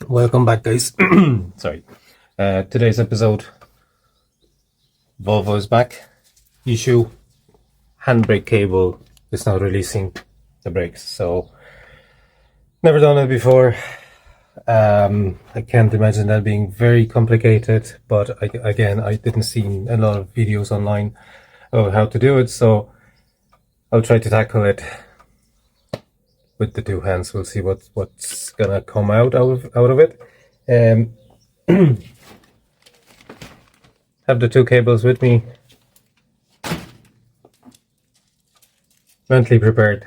Welcome back, guys. Sorry. Today's episode, Volvo is back. Issue, handbrake cable is not releasing the brakes. So, never done it before. I can't imagine that being very complicated, but I didn't see a lot of videos online of how to do it, so I'll try to tackle it with the two hands. We'll see what's gonna come out of it. Have the two cables with me, mentally prepared.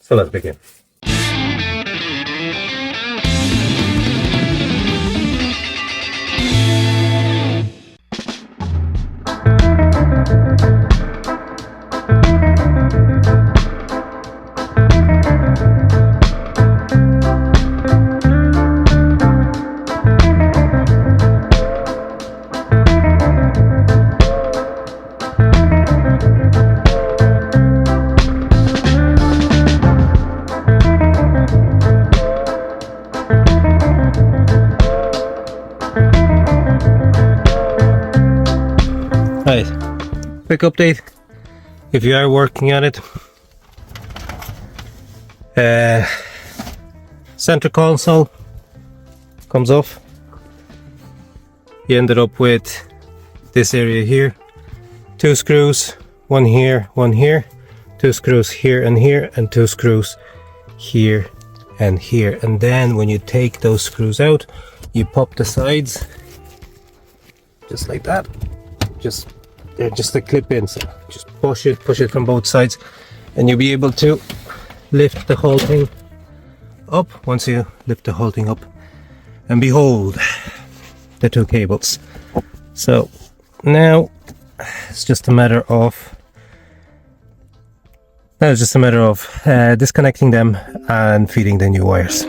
So let's begin. Right, quick update. If you are working at it, center console comes off. You ended up with this area here, two screws, one here, two screws here, and two screws here and here. And then when you take those screws out, you pop the sides just like that. They're just a clip in, so just push it from both sides, and you'll be able to lift the whole thing up. Once you lift the whole thing up, and behold, the two cables. So now it's just a matter of disconnecting them and feeding the new wires.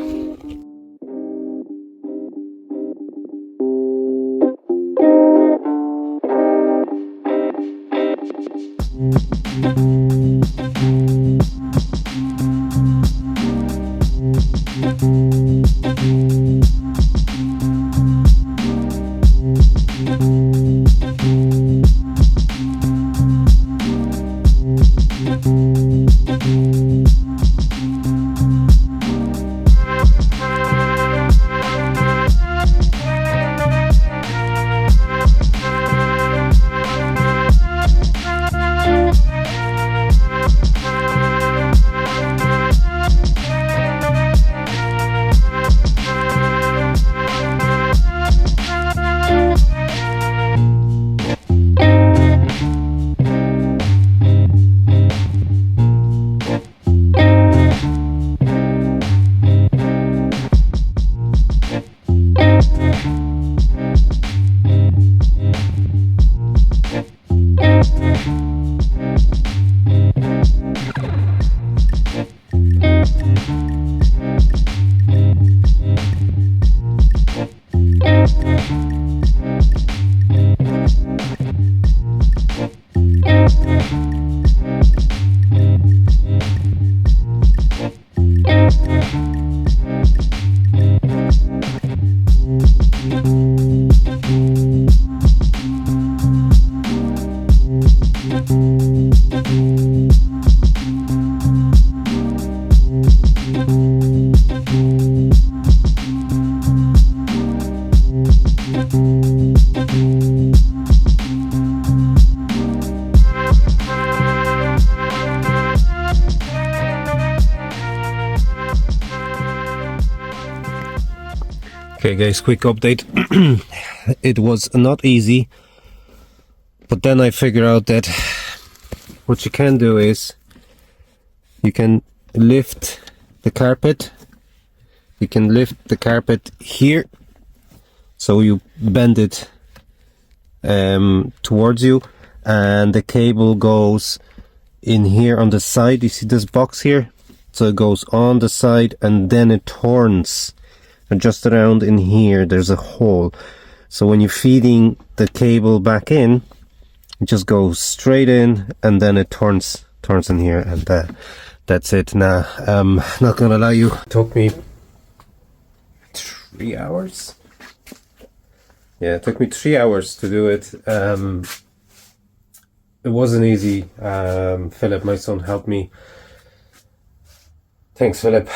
Okay guys, quick update. It was not easy, but then I figured out that what you can do is you can lift the carpet. You can lift the carpet here, so you bend it towards you, and the cable goes in here on the side. You see this box here? So it goes on the side and then it turns. And just around in here there's a hole, so when you're feeding the cable back in, it just goes straight in and then it turns in here, and that's it. Now I'm not gonna lie, you, it took me 3 hours. Yeah, it took me 3 hours to do it. It wasn't easy. Philip, my son, helped me. Thanks, Philip.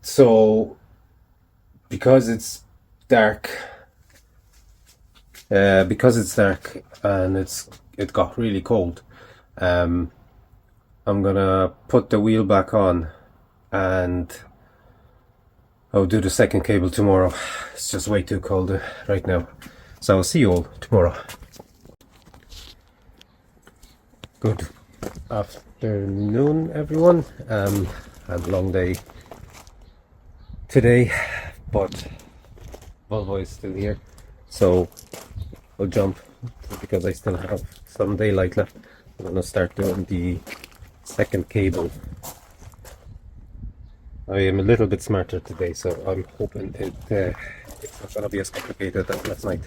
So because it's dark, and it got really cold, I'm gonna put the wheel back on, and I'll do the second cable tomorrow. It's just way too cold right now. So I'll see you all tomorrow. Good afternoon, everyone. I had a long day today, but Volvo is still here, so I'll jump because I still have some daylight left. I'm gonna start doing the second cable. I am a little bit smarter today, so I'm hoping it's not gonna be as complicated as last night.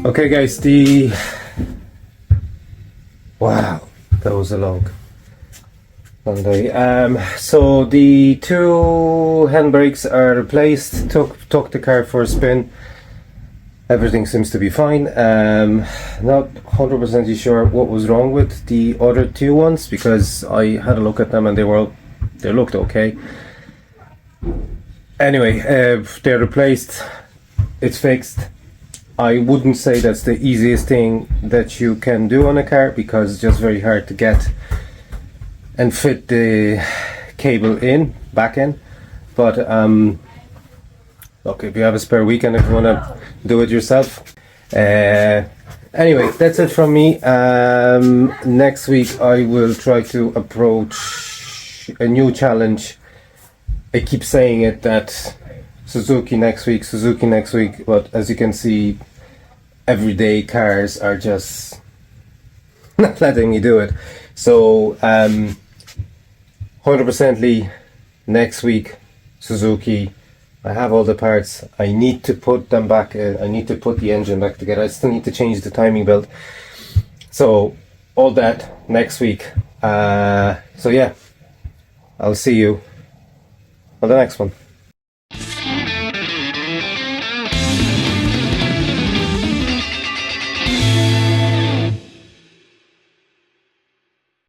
Okay guys, wow, that was a long day. So the two handbrakes are replaced. Took the car for a spin. Everything seems to be fine. Not 100% sure what was wrong with the other two ones, because I had a look at them and they looked okay. Anyway, they're replaced. It's fixed. I wouldn't say that's the easiest thing that you can do on a car, because it's just very hard to get and fit the cable back in. But look, if you have a spare weekend, if you want to do it yourself. Anyway, that's it from me. Next week I will try to approach a new challenge. I keep saying it, that Suzuki next week, but as you can see, everyday cars are just not letting me do it. So 100% next week, Suzuki. I have all the parts. I need to put them back. I need to put the engine back together. I still need to change the timing belt. So all that next week. So yeah, I'll see you on the next one.